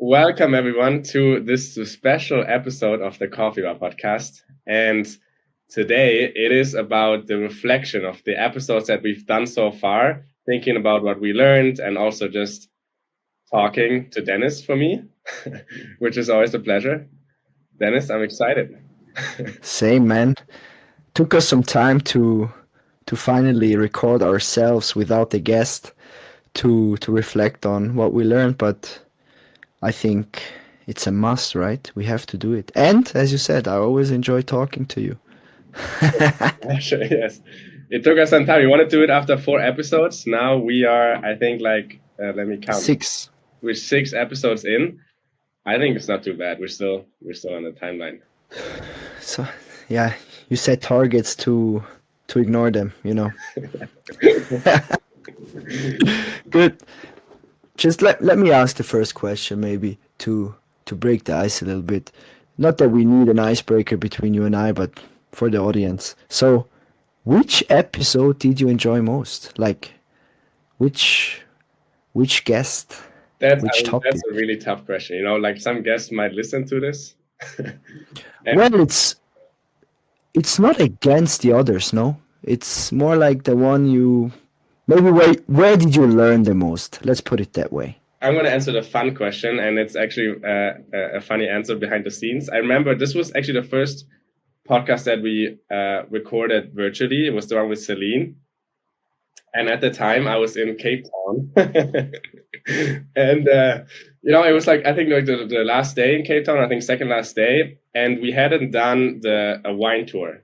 Welcome everyone to this special episode of the Coffeebar podcast. And today it is about the reflection of the episodes that we've done so far, thinking about what we learned and also just talking to Dennis for me, which is always a pleasure. Dennis, I'm excited. Same, man. Took us some time to finally record ourselves without the guest to reflect on what we learned, but I think it's a must, right? We have to do it. And as you said, I always enjoy talking to you. Actually, yes. It took us some time. We want to do it after 4 episodes. Now we are, I think, let me count. 6. We're 6 episodes in. I think it's not too bad. We're still on the timeline. So, yeah, you set targets to ignore them, Good. Just let me ask the first question, maybe to break the ice a little bit. Not that we need an icebreaker between you and I, but for the audience. So, which episode did you enjoy most? Like, which guest? Which topic? That's a really tough question. Like some guests might listen to this. Well, it's not against the others, no. It's more like the one you maybe where did you learn the most? Let's put it that way. I'm going to answer the fun question, and it's actually a funny answer behind the scenes. I remember this was actually the first podcast that we recorded virtually. It was the one with Celine. And at the time, I was in Cape Town. And, it was like, I think like the last day in Cape Town, I think second last day. And we hadn't done a wine tour.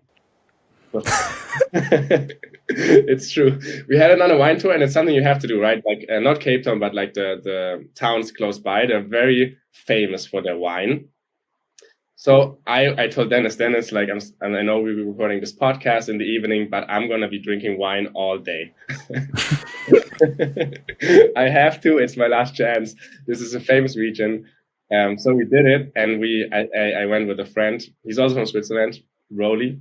It's true. We hadn't done a wine tour, and it's something you have to do, right? Like not Cape Town, but like the towns close by. They're very famous for their wine. So I told Dennis, like I know we'll be recording this podcast in the evening, but I'm gonna be drinking wine all day. I have to. It's my last chance. This is a famous region, so we did it, and I went with a friend. He's also from Switzerland, Rolly.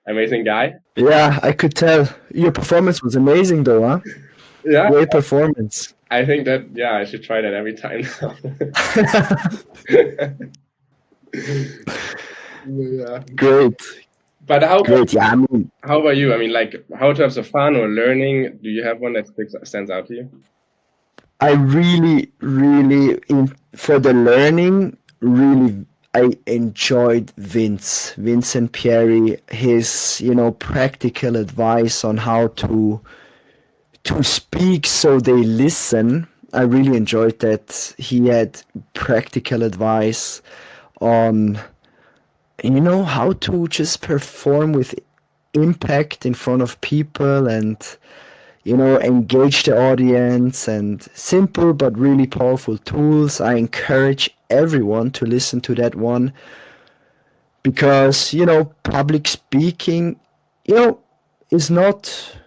Amazing guy. Yeah, I could tell. Your performance was amazing, though, huh? Yeah. Great performance. I think that, I should try that every time now. Yeah. Great. But how about you? I mean, like, how in terms of fun or learning, do you have one that stands out to you? I really, for the learning, really, I enjoyed Vincent Pierre, his, practical advice on how to speak so they listen. I really enjoyed that. He had practical advice on, how to just perform with impact in front of people and, engage the audience, and simple but really powerful tools. I encourage everyone to listen to that one because, public speaking, is not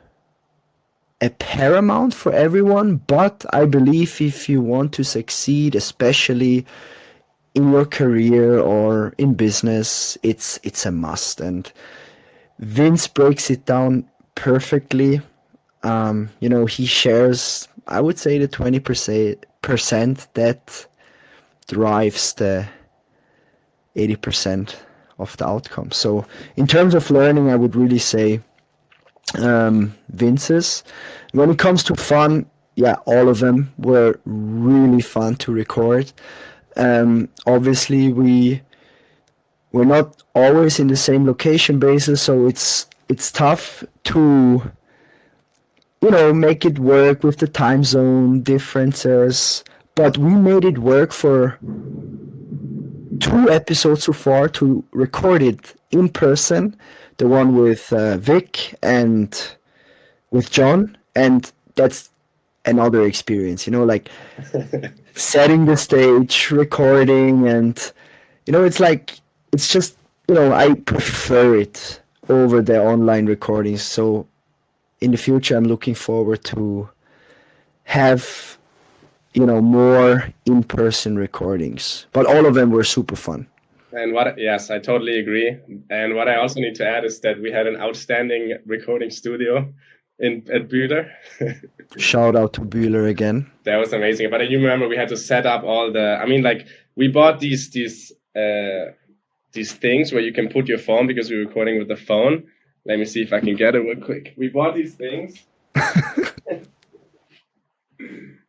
a paramount for everyone, but I believe if you want to succeed, especially in your career or in business, it's a must. And Vince breaks it down perfectly. He shares, I would say, the 20% that drives the 80% of the outcome. So in terms of learning, I would really say Vince's. When it comes to fun, all of them were really fun to record. Obviously, we're not always in the same location basis, so it's tough to make it work with the time zone differences. But we made it work for 2 episodes so far to record it in person. The one with Vic and with John, and that's another experience. Like setting the stage, recording, and it's just I prefer it over the online recordings. So in the future, I'm looking forward to have more in-person recordings. But all of them were super fun. And yes, I totally agree. And what I also need to add is that we had an outstanding recording studio. in at Bühler. Shout out to Bühler again. That was amazing. But you remember we had to set up all the. I mean, like we bought these things where you can put your phone because we're recording with the phone. Let me see if I can get it real quick. We bought these things.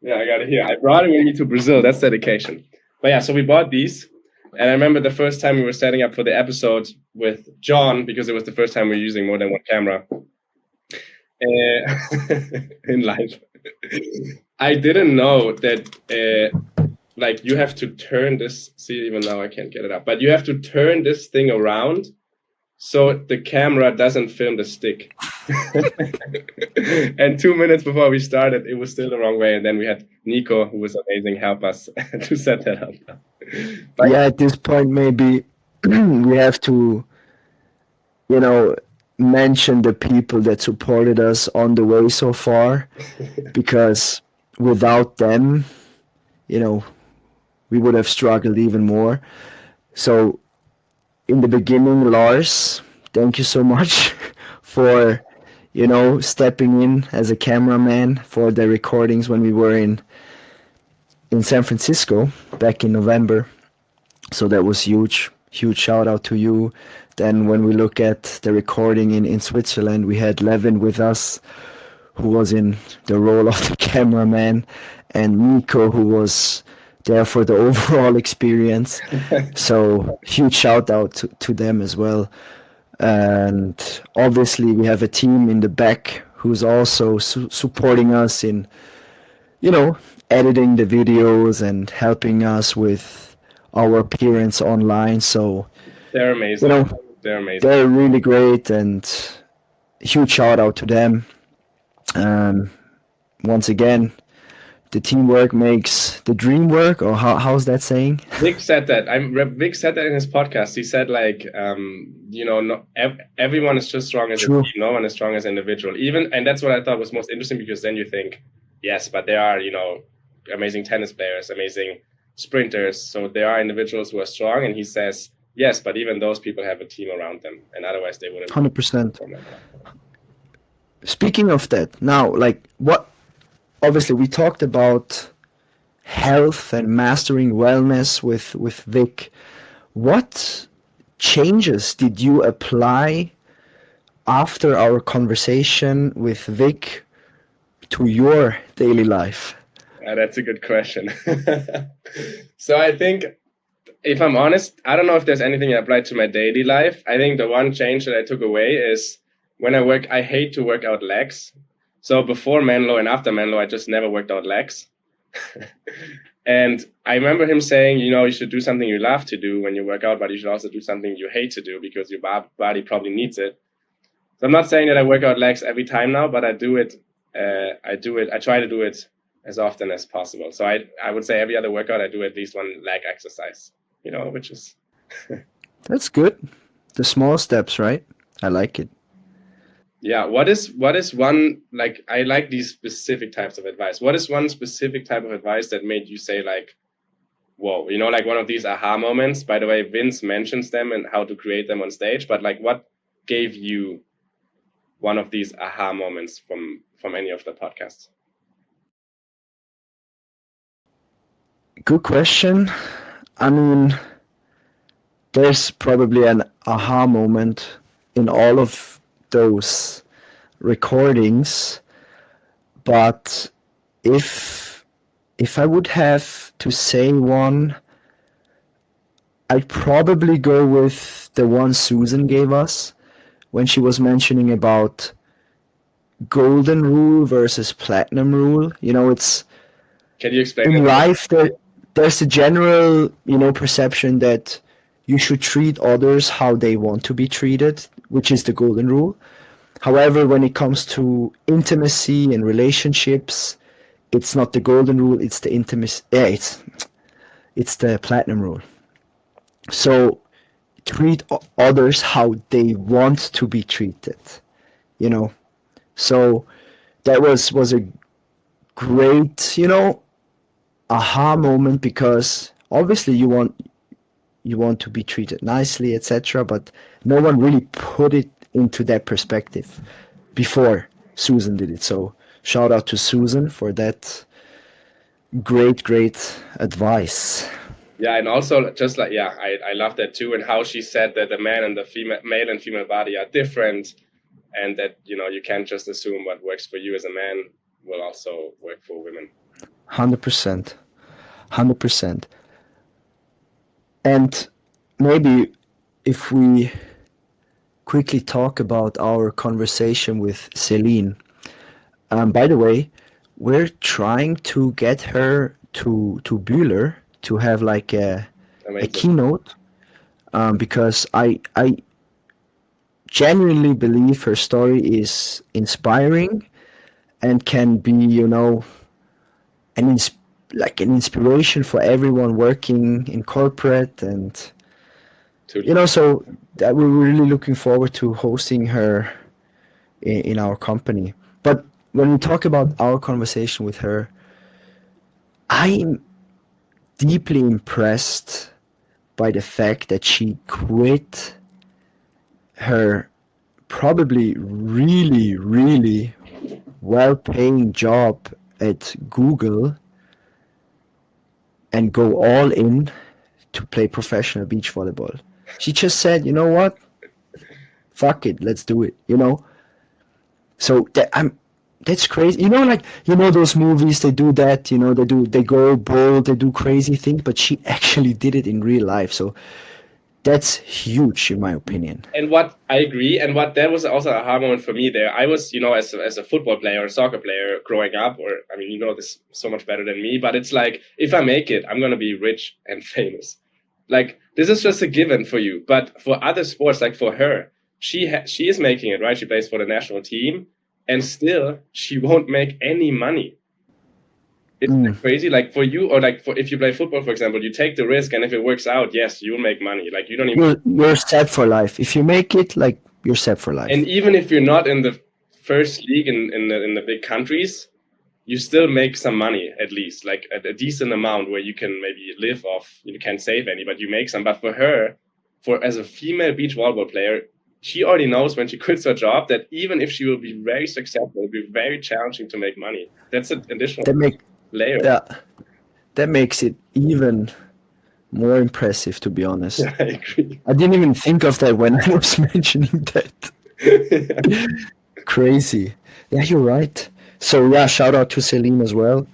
Yeah, I got it here. I brought it with me to Brazil. That's dedication. But yeah, so we bought these. And I remember the first time we were setting up for the episode with John, because it was the first time we were using more than one camera in life. I didn't know that like you have to turn this. See, even now I can't get it up. But you have to turn this thing around so the camera doesn't film the stick. And 2 minutes before we started, it was still the wrong way. And then we had Nico, who was amazing, help us to set that up. But yeah, at this point, maybe we have to, mention the people that supported us on the way so far, because without them, we would have struggled even more. So in the beginning, Lars, thank you so much for, stepping in as a cameraman for the recordings when we were in San Francisco back in November. So that was huge shout out to you. Then when we look at the recording in Switzerland, we had Levin with us, who was in the role of the cameraman, and Nico, who was there for the overall experience. So huge shout out to them as well. And obviously we have a team in the back who's also supporting us in, editing the videos and helping us with our appearance online. So they're amazing. They're amazing. They're really great, and huge shout out to them. Once again, the teamwork makes the dream work, or how's that saying? Vic said that. Vic said that in his podcast. He said, like, everyone is just strong as a team. No one is strong as an individual. And that's what I thought was most interesting, because then you think, yes, but there are, amazing tennis players, amazing sprinters. So there are individuals who are strong. And he says, yes, but even those people have a team around them, and otherwise they wouldn't. 100%. Speaking of that, now, obviously we talked about health and mastering wellness with Vic. What changes did you apply after our conversation with Vic to your daily life? That's a good question. So I think, if I'm honest, I don't know if there's anything I applied to my daily life. I think the one change that I took away is when I work, I hate to work out legs. So before Menlo and after Menlo, I just never worked out legs. And I remember him saying, you should do something you love to do when you work out, but you should also do something you hate to do because your body probably needs it. So I'm not saying that I work out legs every time now, but I do it. I try to do it as often as possible. So I would say every other workout, I do at least one leg exercise, which is... That's good. The small steps, right? I like it. Yeah. What is one, like, I like these specific types of advice. What is one specific type of advice that made you say, like, whoa, like one of these aha moments? By the way, Vince mentions them and how to create them on stage, but like, what gave you one of these aha moments from any of the podcasts? Good question. I mean, there's probably an aha moment in all of those recordings, but if I would have to say one, I'd probably go with the one Susan gave us when she was mentioning about golden rule versus platinum rule. It's... Can you explain in life there's a general, perception that you should treat others how they want to be treated, which is the golden rule. However, when it comes to intimacy and relationships, it's not the golden rule, it's the intimacy. Yeah, it's the platinum rule. So treat others how they want to be treated, So that was a great, aha moment, because obviously you want to be treated nicely, etc., but no one really put it into that perspective before. Susan did it. So shout out to Susan for that great advice. Yeah, and also just like I love that too, and how she said that the man and the male and female body are different, and that you can't just assume what works for you as a man will also work for women. 100%. 100%. And maybe if we quickly talk about our conversation with Celine. By the way, we're trying to get her to Bühler to have like a Amazing. keynote, because I genuinely believe her story is inspiring and can be, an like an inspiration for everyone working in corporate, and so that we're really looking forward to hosting her in our company. But when we talk about our conversation with her, I'm deeply impressed by the fact that she quit her probably really well-paying job at Google and go all in to play professional beach volleyball. She just said, you know what? Fuck it, let's do it, So that's crazy. Those movies, they do that, they go bold, they do crazy things, but she actually did it in real life. So that's huge in my opinion. And what I agree, and what that was also a aha moment for me there. I was, as a football player or soccer player growing up, or I mean, this so much better than me, but it's like, if I make it, I'm going to be rich and famous. Like, this is just a given for you. But for other sports, like for her, she is making it, right? She plays for the national team, and still she won't make any money. It's crazy. Like for you, or like if you play football, for example, you take the risk, and if it works out, yes, you'll make money. Like you don't even. You're set for life. If you make it, like you're set for life. And even if you're not in the first league in the big countries, you still make some money, at least like a decent amount where you can maybe live off. You can't save any, but you make some. But for her, as a female beach volleyball player, she already knows when she quits her job that even if she will be very successful, it'll be very challenging to make money. That's an additional layer. Yeah, that makes it even more impressive, to be honest. Yeah, I agree. I didn't even think of that when I was mentioning that. Crazy. Yeah, you're right. So yeah, shout out to Celine as well.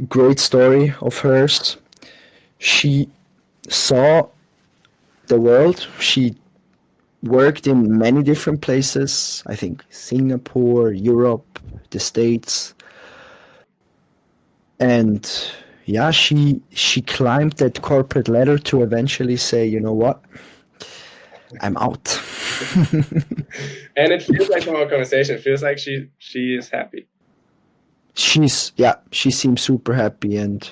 Great story of hers. She saw the world. She worked in many different places. I think Singapore, Europe, the States. And yeah, she climbed that corporate ladder to eventually say, you know what, I'm out. And it feels like from our conversation, it feels like she is happy. She seems super happy, and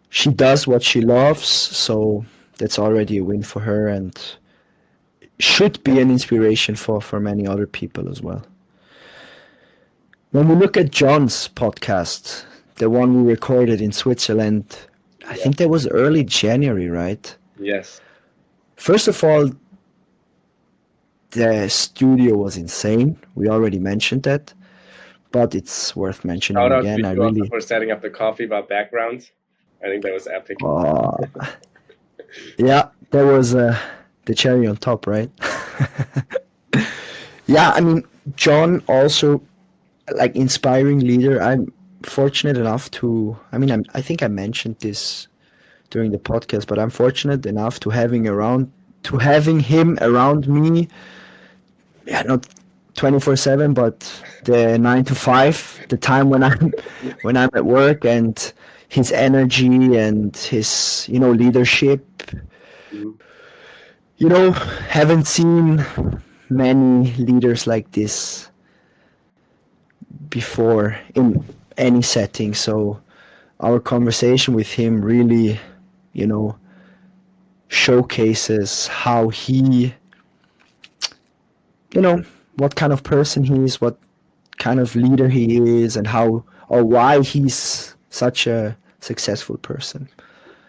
she does what she loves, so that's already a win for her, and should be an inspiration for many other people as well. When we look at John's podcast, the one we recorded in Switzerland, I think that was early January, right? Yes. First of all, the studio was insane. We already mentioned that, but it's worth mentioning again. I really for setting up the Coffeebar background. I think that was epic. Yeah, that was the cherry on top, right? Yeah, I mean, John also, like, inspiring leader. I'm fortunate enough to, I think I mentioned this during the podcast, but I'm fortunate enough to having him around me. Yeah, not 24/7, but the 9 to 5, the time when I'm at work, and his energy and his leadership. Haven't seen many leaders like this before in any setting. So our conversation with him really, showcases how he, what kind of person he is, what kind of leader he is, and how or why he's such a successful person.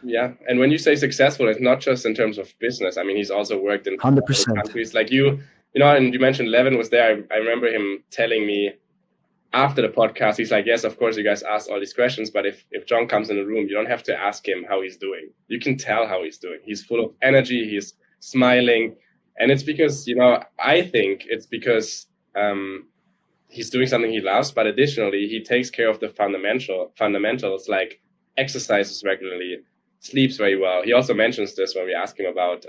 Yeah, and when you say successful, it's not just in terms of business. I mean, he's also worked in 100%. countries. Like you And you mentioned Levin was there. I remember him telling me after the podcast, he's like, yes, of course, you guys ask all these questions, but if John comes in the room, you don't have to ask him how he's doing. You can tell how he's doing. He's full of energy. He's smiling. And it's because, I think it's because he's doing something he loves, but additionally, he takes care of the fundamentals like exercises regularly, sleeps very well. He also mentions this when we ask him about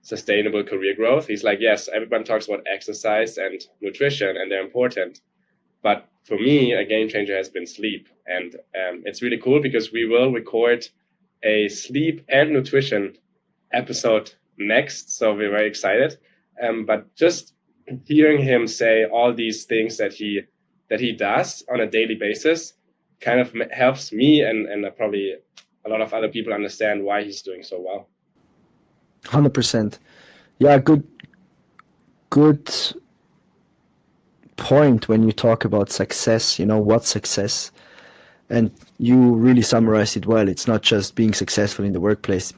sustainable career growth. He's like, yes, everyone talks about exercise and nutrition, and they're important. But for me, a game changer has been sleep. And it's really cool because we will record a sleep and nutrition episode next. So we're very excited. But just hearing him say all these things that he does on a daily basis kind of helps me and probably a lot of other people understand why he's doing so well. 100%. Yeah, good point when you talk about success, what's success? And you really summarized it well. It's not just being successful in the workplace,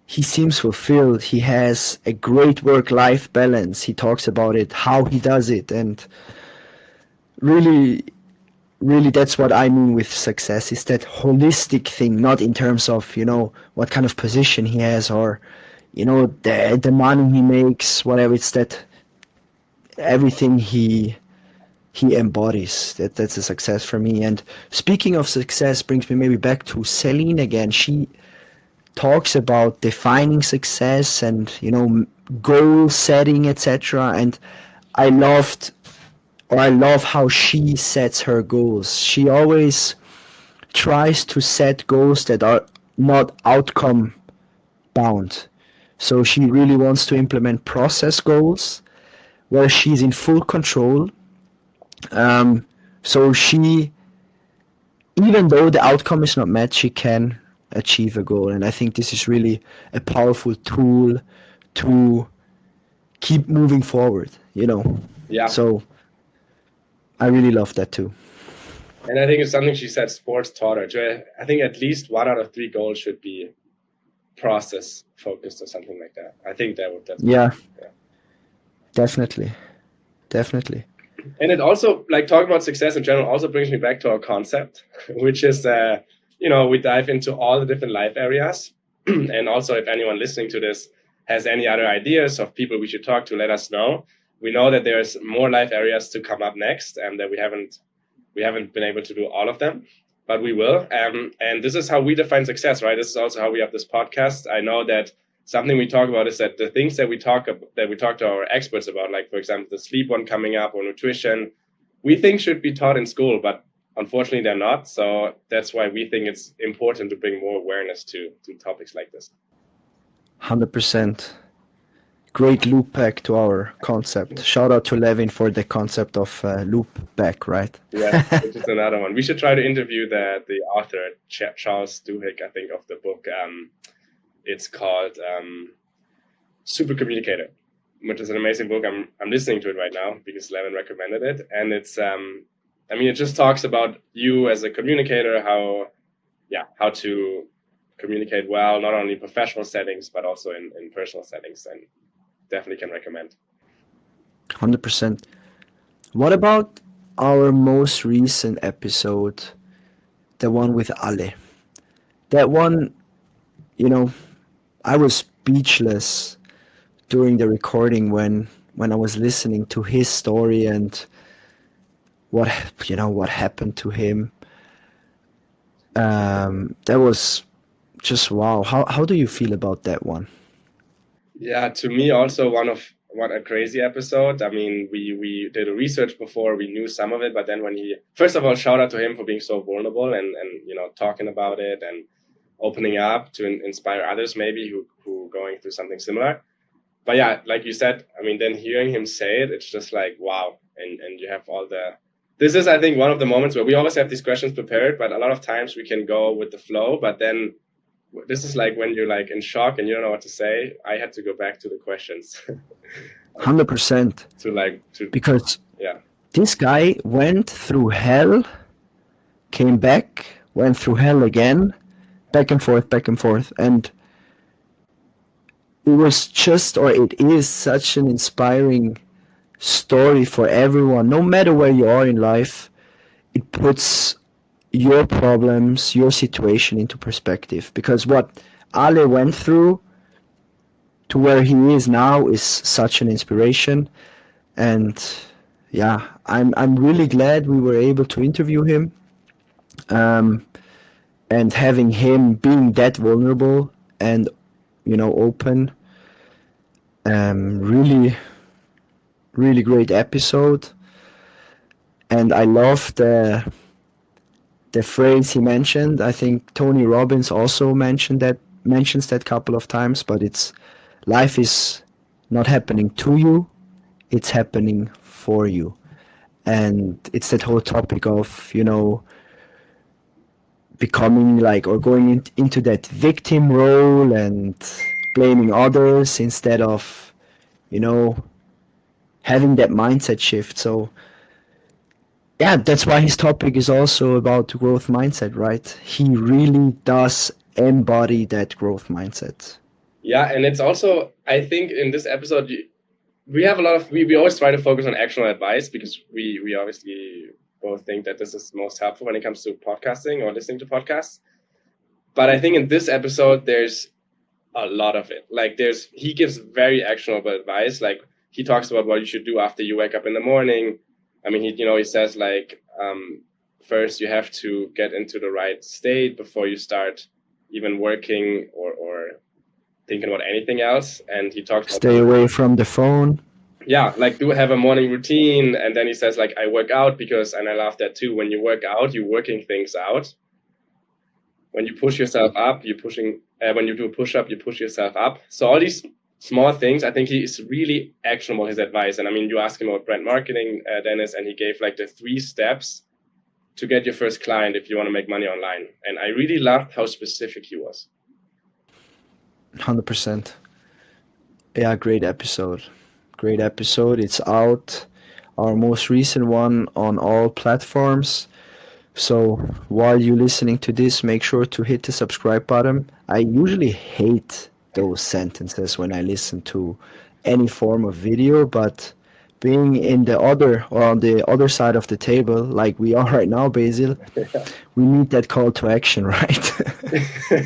he seems fulfilled. He has a great work-life balance. He talks about it, how he does it, and really, really that's what I mean with success, is that holistic thing, not in terms of, what kind of position he has or, the money he makes, whatever. It's that everything he embodies, that's a success for me. And speaking of success brings me maybe back to Celine again. She talks about defining success and goal setting, etc. And I love how she sets her goals. She always tries to set goals that are not outcome bound. So she really wants to implement process goals where she's in full control. So she, even though the outcome is not met, she can achieve a goal. And I think this is really a powerful tool to keep moving forward, Yeah. So I really love that too. And I think it's something she said sports taught her. I think at least 1 out of 3 goals should be process focused or something like that. I think that's yeah. Definitely. And it also, like, talking about success in general also brings me back to our concept, which is, we dive into all the different life areas. And also, if anyone listening to this has any other ideas of people we should talk to, let us know. We know that there's more life areas to come up next, and that we haven't been able to do all of them, but we will. And this is how we define success, right? This is also how we have this podcast. I know that something we talk about is that the things that we talk to our experts about, like, for example, the sleep one coming up or nutrition, we think should be taught in school, but unfortunately they're not. So that's why we think it's important to bring more awareness to topics like this. 100%. Great loop back to our concept. Shout out to Levin for the concept of loop back, right? Yeah, which is another one. We should try to interview the author, Charles Duhigg, I think, of the book. It's called Super Communicator, which is an amazing book. I'm listening to it right now because Levin recommended it. And it's, it just talks about you as a communicator, how to communicate well, not only in professional settings, but also in personal settings. And definitely can recommend. 100%. What about our most recent episode, the one with Ale? That one, I was speechless during the recording when I was listening to his story and what happened to him. That was just wow. How do you feel about that one? Yeah, to me also what a crazy episode. I mean, we did a research before, we knew some of it, but then when first of all, shout out to him for being so vulnerable and talking about it and opening up to inspire others maybe who going through something similar. But yeah, like you said, then hearing him say it, it's just like, wow. And you have this is, I think, one of the moments where we always have these questions prepared, but a lot of times we can go with the flow, but then this is like when you're like in shock and you don't know what to say. I had to go back to the questions. 100%. Because this guy went through hell, came back, went through hell again, back and forth. And it was just, or it is such an inspiring story for everyone, no matter where you are in life. It puts your problems, your situation into perspective. Because what Ale went through to where he is now is such an inspiration. And yeah, I'm really glad we were able to interview him. Um, and having him being that vulnerable and open, really really great episode. And I love the phrase he mentioned. I think Tony Robbins also mentions that couple of times, but it's life is not happening to you, it's happening for you. And it's that whole topic of, becoming like, or going into that victim role and blaming others instead of, you know, having that mindset shift. So yeah, that's why his topic is also about growth mindset, right? He really does embody that growth mindset. Yeah, and it's also, I think in this episode, we have a lot of, we always try to focus on actionable advice because we obviously both think that this is most helpful when it comes to podcasting or listening to podcasts. But I think in this episode, there's a lot of it. Like he gives very actionable advice. Like he talks about what you should do after you wake up in the morning. I mean, he says like, first you have to get into the right state before you start even working or thinking about anything else. And he talks about Stay away from the phone. yeah, like do have a morning routine. And then he says like, I work out because, and I love that too, when you work out, you're working things out. When you push yourself up, you're pushing, when you do a push-up, you push yourself up. So all these small things, I think he is really actionable, his advice. And I mean, you asked him about brand marketing, Dennis, and he gave like the 3 steps to get your first client if you want to make money online. And I really loved how specific he was. 100%. Yeah, great episode. Great episode. It's out, our most recent one, on all platforms. So while you're listening to this, make sure to hit the subscribe button. I usually hate those sentences when I listen to any form of video, but being in the other, or on the other side of the table, like we are right now, Basil, we need that call to action, right?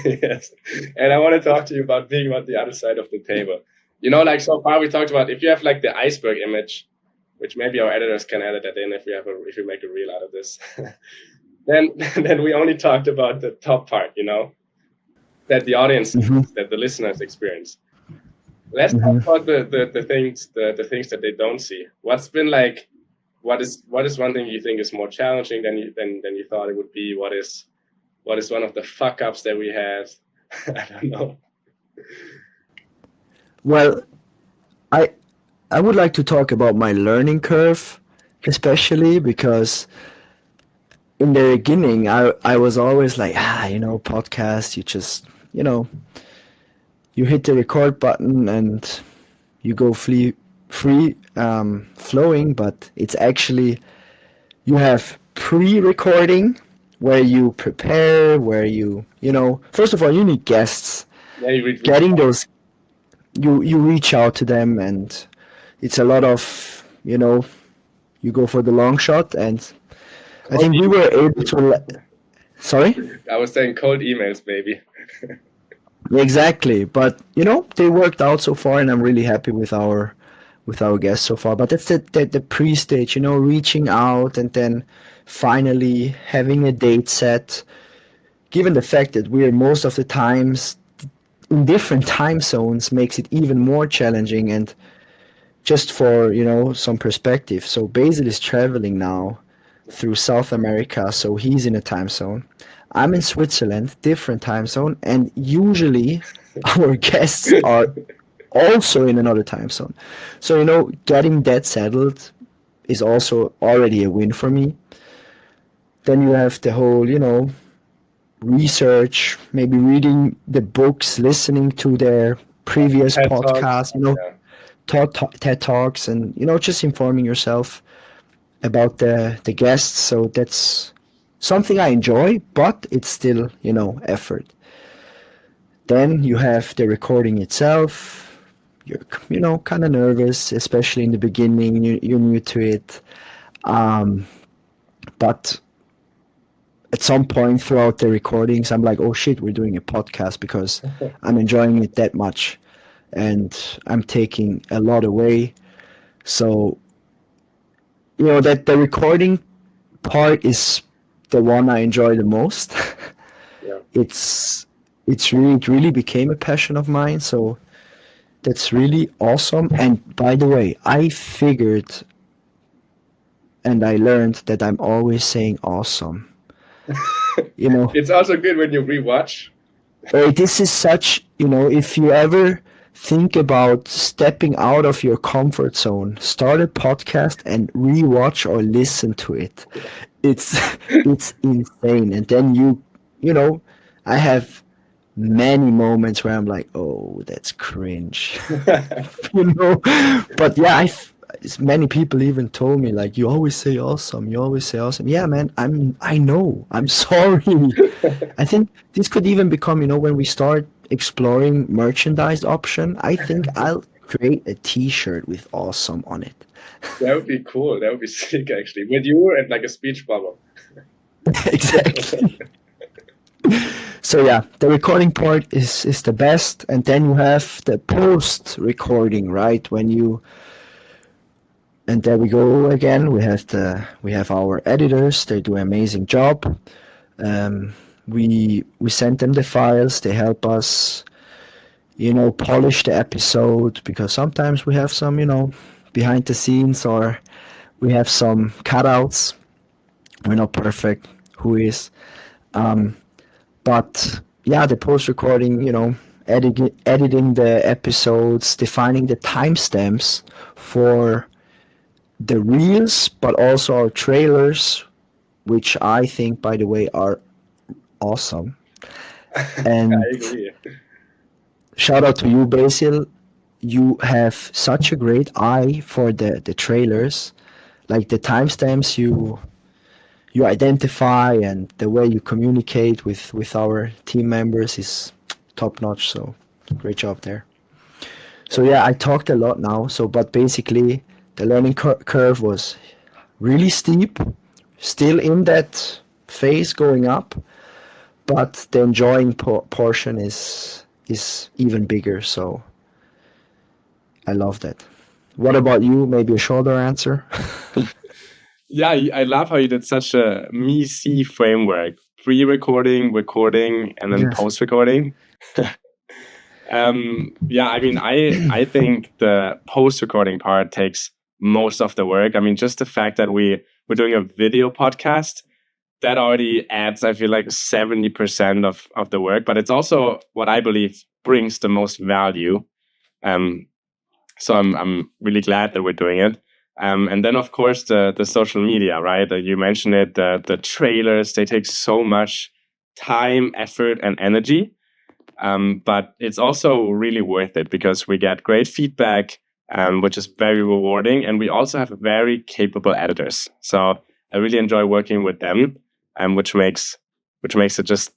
Yes. And I want to talk to you about being on the other side of the table. You know, like so far we talked about if you have like the iceberg image, which maybe our editors can edit that in if we make a reel out of this. then we only talked about the top part, you know, that the audience, that the listeners experience. Let's talk about the things that they don't see. What's been like? What is one thing you think is more challenging than you thought it would be? What is one of the fuck ups that we had? I don't know. Well, I would like to talk about my learning curve, especially because in the beginning I was always like, podcast, you just, you hit the record button and you go free flowing, but it's actually, you have pre-recording where you prepare, where you first of all, you need guests. Yeah, Getting those, you reach out to them, and it's a lot of, you go for the long shot. And I think we were able to sorry? I was saying cold emails, baby. Exactly, but they worked out so far, and I'm really happy with our guests so far. But that's the pre-stage, reaching out and then finally having a date set. Given the fact that we're most of the times in different time zones, makes it even more challenging. And just for some perspective, so Basil is traveling now through South America, so he's in a time zone. I'm in Switzerland, different time zone, and usually our guests are also in another time zone. So, getting that settled is also already a win for me. Then you have the whole, research, maybe reading the books, listening to their previous TED podcasts, Talks, TED Talks, and, just informing yourself about the guests. So that's something I enjoy, but it's still, effort. Then you have the recording itself, you're kind of nervous, especially in the beginning. You're new to it, but at some point throughout the recordings, I'm like, oh shit, we're doing a podcast because I'm enjoying it that much, and I'm taking a lot away. So that the recording part is the one I enjoy the most. Yeah. It really became a passion of mine. So that's really awesome. And by the way, I figured and I learned that I'm always saying awesome. It's also good when you rewatch. This is such, if you ever think about stepping out of your comfort zone, start a podcast and rewatch or listen to it. It's it's insane. And then I have many moments where I'm like, oh, that's cringe. But yeah, many people even told me like, you always say awesome, you always say awesome. Yeah, man, I know, I'm sorry. I think this could even become, when we start exploring merchandise option, I think I'll create a t-shirt with awesome on it. That would be cool. That would be sick, actually. With you and like a speech bubble. Exactly. So yeah, the recording part is the best, and then you have the post recording, right? And there we go again. We have our editors. They do an amazing job. We send them the files. They help us, polish the episode, because sometimes we have some, behind the scenes, or we have some cutouts. We're not perfect. Who is? But yeah, the post recording, editing the episodes, defining the timestamps for the reels, but also our trailers, which I think, by the way, are awesome. And I agree. shout out to you, Basil. You have such a great eye for the trailers, like the timestamps you identify, and the way you communicate with our team members is top notch. So great job there. So yeah, I talked a lot now. So but basically, the learning curve was really steep, still in that phase going up, but the enjoying portion is even bigger. So I love that. What about you? Maybe a shorter answer. Yeah, I love how you did such a me-see framework. Pre-recording, recording, and then Yes. post-recording. Yeah, I mean, I think the post-recording part takes most of the work. I mean, just the fact that we're doing a video podcast, that already adds, I feel like, 70% of the work. But it's also what I believe brings the most value. So I'm really glad that we're doing it. And then, of course, the social media, right? You mentioned it, the trailers, they take so much time, effort, and energy. But it's also really worth it because we get great feedback, which is very rewarding. And we also have very capable editors. So I really enjoy working with them, which makes it just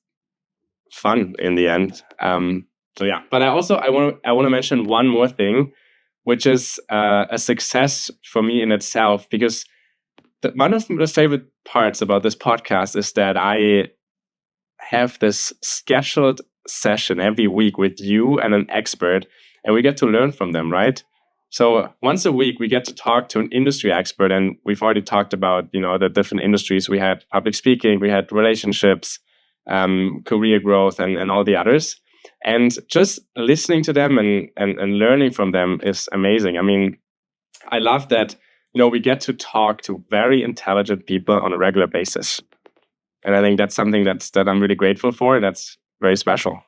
fun in the end. So yeah, but I want to mention one more thing, which is a success for me in itself, because one of the favorite parts about this podcast is that I have this scheduled session every week with you and an expert, and we get to learn from them, right? So once a week, we get to talk to an industry expert, and we've already talked about, the different industries. We had public speaking, we had relationships, career growth, and all the others. And just listening to them and learning from them is amazing. I mean, I love that, we get to talk to very intelligent people on a regular basis. And I think that's something that I'm really grateful for. That's very special.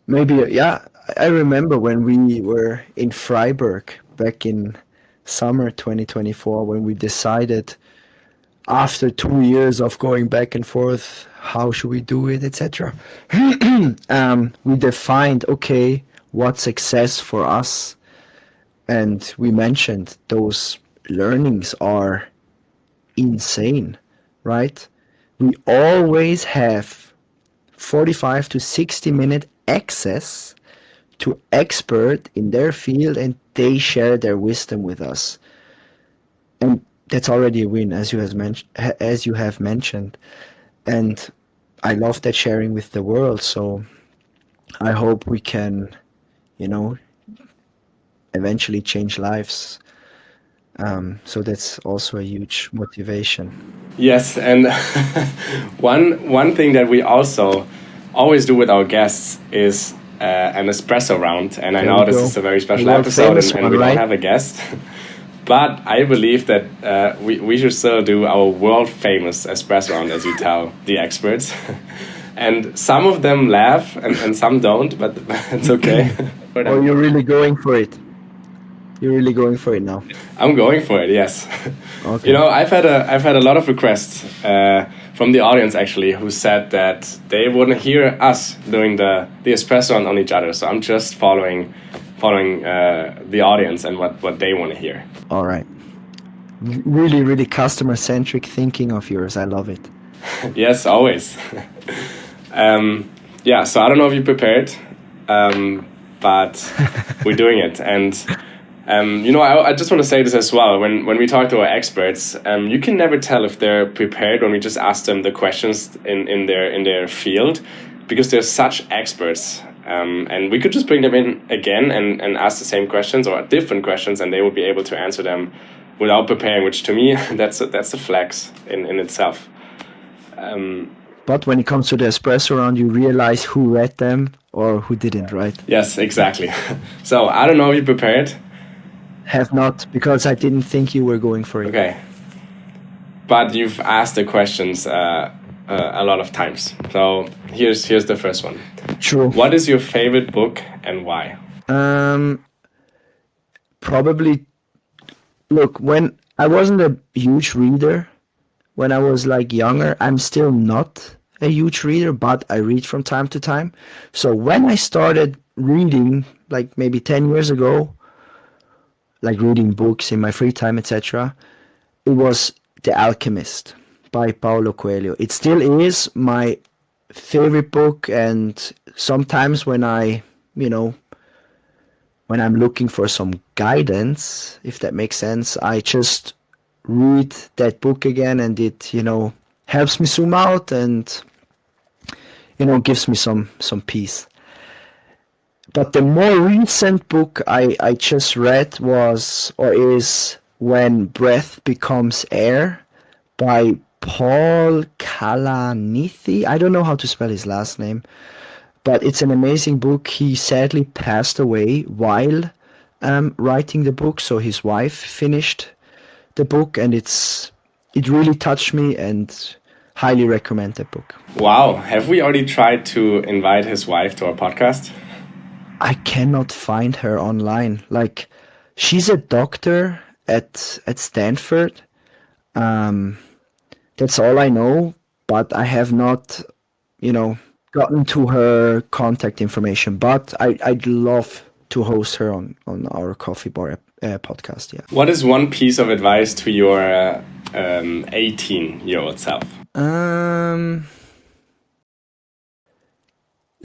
Maybe, yeah. I remember when we were in Freiburg back in summer 2024, when we decided, after 2 years of going back and forth, how should we do it, etc. We defined, okay, what's success for us, and we mentioned those learnings are insane, right? We always have 45 to 60 minute access to expert in their field, and they share their wisdom with us. And that's already a win, as you have mentioned. And I love that sharing with the world. So I hope we can, you know, eventually change lives. So that's also a huge motivation. Yes, and one thing that we also always do with our guests is an espresso round. And I There know we this go. is a very The special world episode, famous and one, we don't right? have a guest. But I believe that we should still do our world famous espresso round, as you tell the experts. And some of them laugh and some don't, but it's okay. Or you're really going for it? You're really going for it now? I'm going for it. Yes. Okay. You know, I've had a lot of requests from the audience actually, who said that they wouldn't hear us doing the espresso on each other. So I'm just following the audience and what they want to hear. All right. Really, really customer-centric thinking of yours. I love it. Yes, always. Yeah. So I don't know if you prepared, but we're doing it. And you know, I just want to say this as well. When we talk to our experts, you can never tell if they're prepared when we just ask them the questions in their field, because they're such experts. And we could just bring them in again and ask the same questions or different questions, and they would be able to answer them without preparing. Which to me, that's a flex in itself. But when it comes to the espresso round, you realize who read them or who didn't, right? Yes, exactly. So I don't know if you prepared. Have not, because I didn't think you were going for it. Okay. But you've asked the questions a lot of times. So here's the first one. True. What is your favorite book and why? Probably, look, when I wasn't a huge reader, when I was like younger, I'm still not a huge reader, but I read from time to time. So when I started reading, like maybe 10 years ago, like reading books in my free time, etc., it was The Alchemist by Paulo Coelho. It still is my favorite book, and sometimes when when I'm looking for some guidance, if that makes sense, I just read that book again, and it, helps me zoom out and, gives me some peace. But the more recent book I just read is When Breath Becomes Air by Paul Kalanithi. I don't know how to spell his last name, but it's an amazing book. He sadly passed away while writing the book, so his wife finished the book, and it really touched me, and highly recommend that book. Wow. Have we already tried to invite his wife to our podcast? I cannot find her online. Like, she's a doctor at Stanford. That's all I know, but I have not, gotten to her contact information. But I'd love to host her on our Coffeebar podcast. Yeah. What is one piece of advice to your 18-year-old self?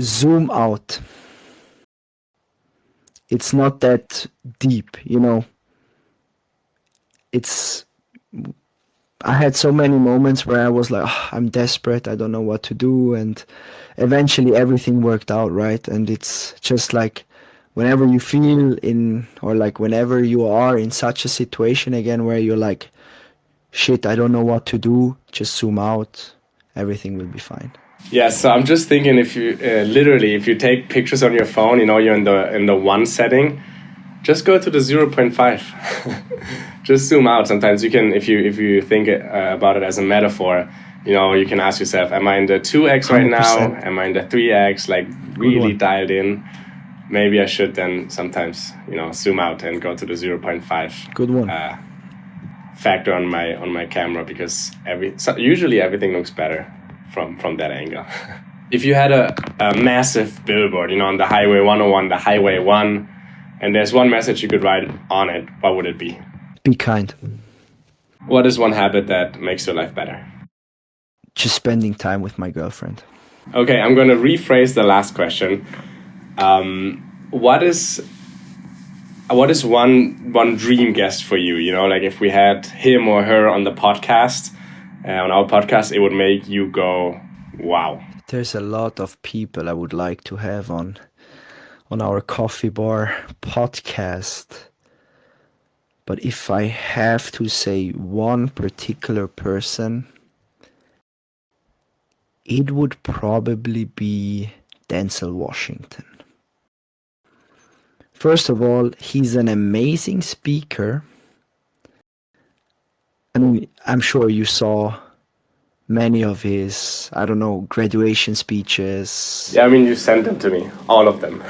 Zoom out. It's not that deep, I had so many moments where I was like, I'm desperate, I don't know what to do, and eventually everything worked out, right? And it's just like whenever you feel whenever you are in such a situation again where you're like, shit, I don't know what to do, just zoom out, everything will be fine. Yeah, so I'm just thinking, if you if you take pictures on your phone, you're in the 1 setting, just go to the 0.5. Just zoom out. Sometimes you can, if you think about it as a metaphor, you can ask yourself, am I in the 2x right 100%. now? Am I in the 3x? Like really dialed in. Maybe I should then sometimes, zoom out and go to the 0.5. Good one. Factor on my camera, because usually everything looks better from that angle. If you had a massive billboard, on the Highway 101, the Highway 1, and there's one message you could write on it, what would it be? Be kind. What is one habit that makes your life better? Just spending time with my girlfriend. Okay, I'm going to rephrase the last question. what is one dream guest for you? You know, like if we had him or her on the podcast, on our podcast, it would make you go, wow. There's a lot of people I would like to have on our Coffeebar podcast. But if I have to say one particular person, it would probably be Denzel Washington. First of all, he's an amazing speaker. I mean, I'm sure you saw many of his, I don't know, graduation speeches. Yeah, I mean, you sent them to me, all of them.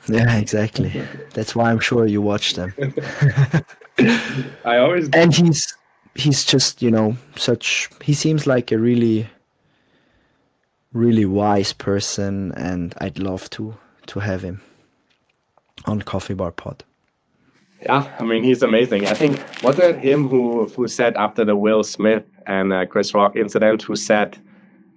Yeah, exactly. That's why I'm sure you watched them. I always. And he's just, you know, he seems like a really wise person, and I'd love to have him on Coffeebar Pod. Yeah, I mean, he's amazing. I think, was it him who said after the Will Smith and Chris Rock incident, who said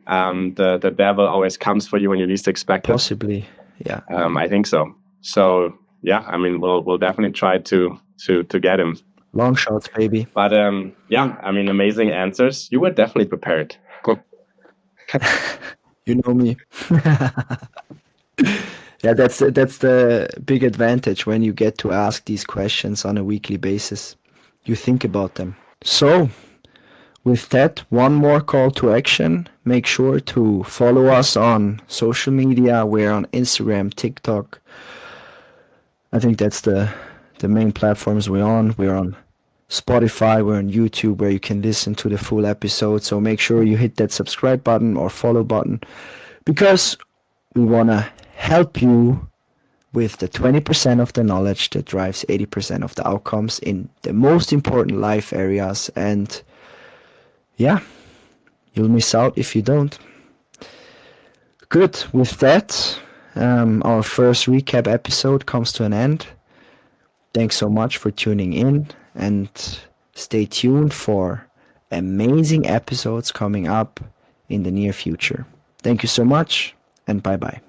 the devil always comes for you when you least expect it? Possibly, yeah. I think so. So yeah, I mean, we'll definitely try to get him. Long shots, baby. But yeah, I mean, amazing answers. You were definitely prepared. You know me. Yeah, that's the big advantage when you get to ask these questions on a weekly basis. You think about them. So, with that, one more call to action. Make sure to follow us on social media. We're on Instagram, TikTok. I think that's the main platforms we're on. We're on Spotify, we're on YouTube, where you can listen to the full episode. So make sure you hit that subscribe button or follow button, because we want to help you with the 20% of the knowledge that drives 80% of the outcomes in the most important life areas. And yeah, you'll miss out if you don't. Good. With that, our first recap episode comes to an end. Thanks so much for tuning in, and stay tuned for amazing episodes coming up in the near future. Thank you so much, and bye-bye.